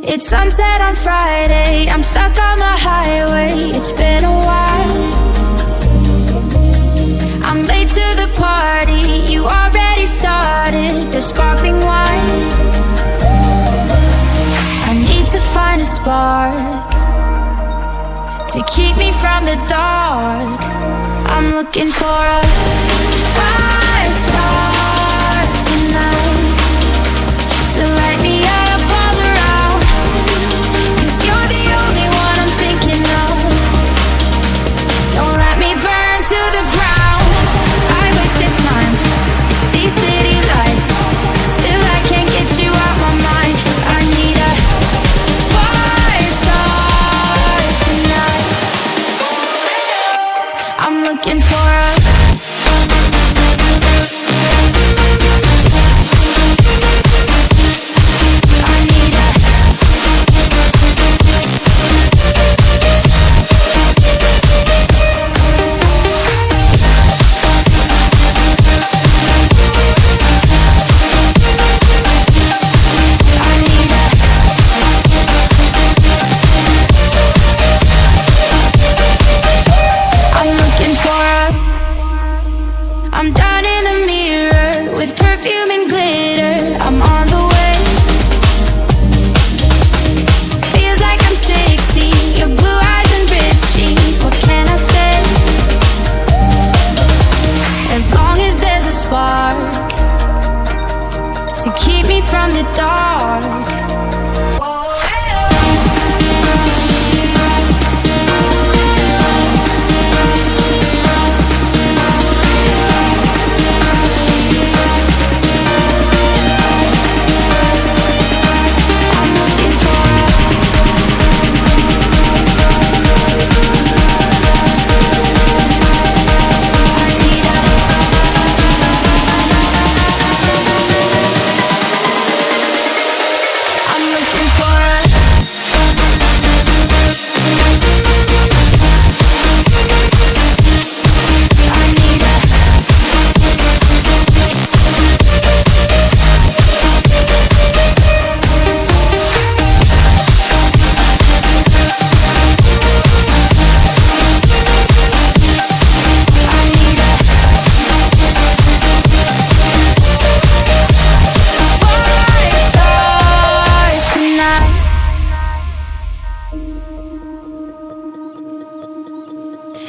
It's sunset on Friday, I'm stuck on the highway. It's been a while. I'm late to the party, you already started the sparkling wine. I need to find a spark to keep me from the dark. I'm looking for a fire star tonight to light me up all around. 'Cause you're the only one I'm thinking of. Don't let me burn to the ground. I wasted time, these city lights, still I can't get you out my mind. I need a fire star tonight. I'm looking for a I'm down in the mirror with perfume and glitter. I'm on the way. Feels like I'm 60, your blue eyes and ripped jeans. What can I say? As long as there's a spark to keep me from the dark.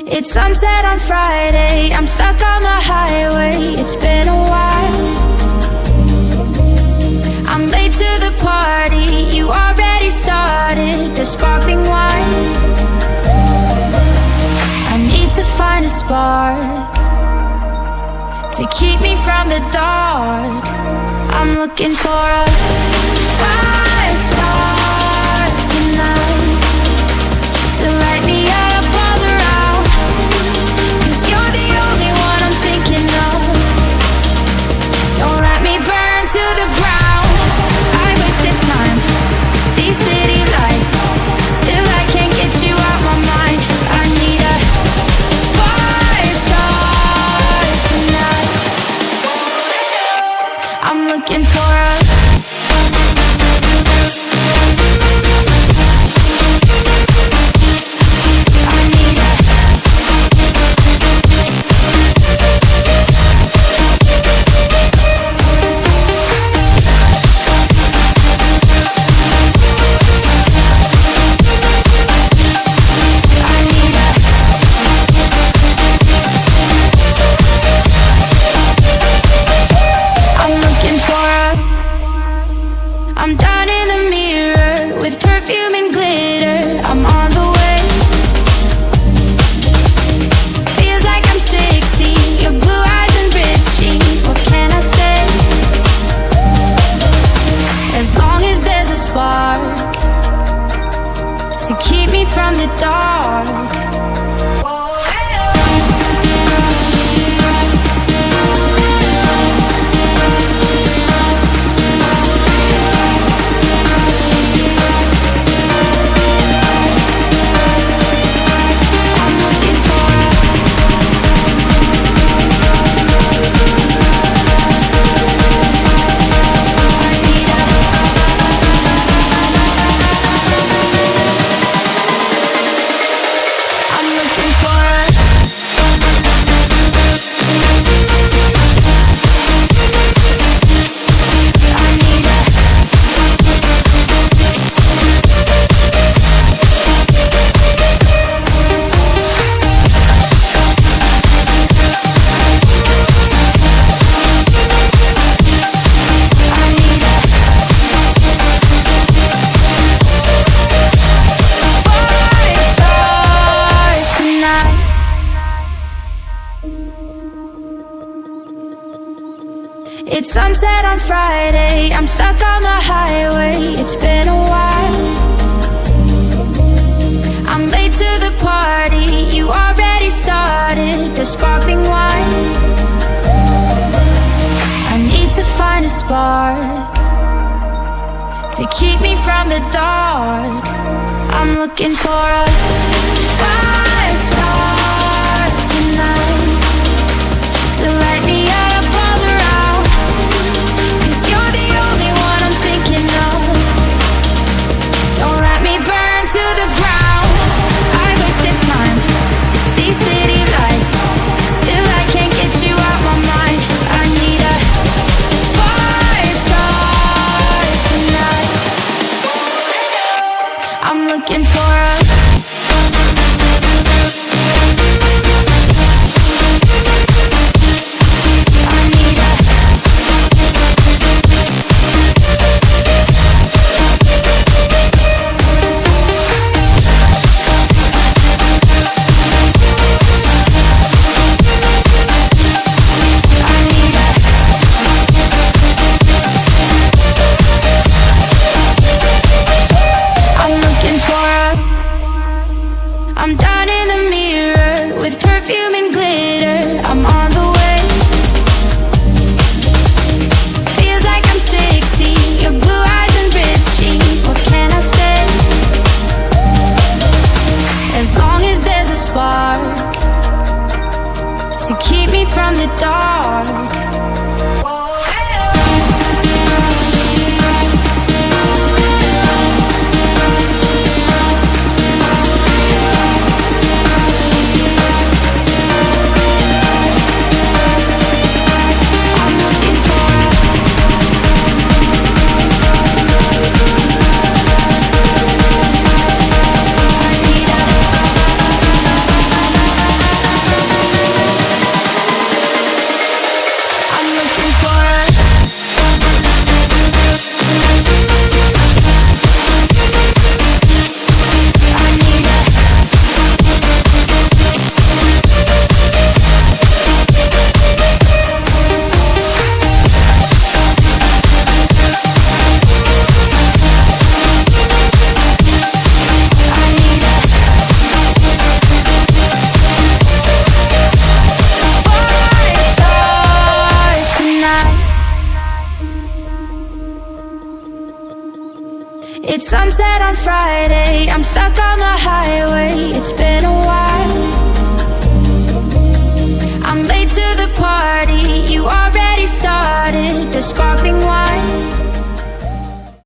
It's sunset on Friday, I'm stuck on the highway. It's been a while. I'm late to the party, you already started the sparkling wine. I need to find a spark to keep me from the dark. I'm looking for a fire star tonight to light me up all around. 'Cause you're the only one I'm thinking of. Don't let me burn to the ground. I wasted time, these city lights, still I can't get you out my mind. I need a fire star tonight. I'm looking for a I'm down in the mirror with perfume and glitter. I'm on the way. Feels like I'm 60, your blue eyes and ripped jeans. What can I say? As long as there's a spark to keep me from the dark. It's sunset on Friday, I'm stuck on the highway. It's been a while. I'm late to the party, you already started the sparkling wine. I need to find a spark to keep me from the dark. I'm looking for a fire start tonight to light me up all around. 'Cause you're the only one I'm thinking of. Don't let me burn to the ground. I wasted time, these city lights, still I can't get you out my mind. I need a fire start tonight. I'm looking for a I'm down in the mirror with perfume and glitter. I'm on the way. Feels like I'm 60, your blue eyes and ripped jeans. What can I say? As long as there's a spark to keep me from the dark. It's sunset on Friday, I'm stuck on the highway. It's been a while. I'm late to the party, you already started the sparkling wine.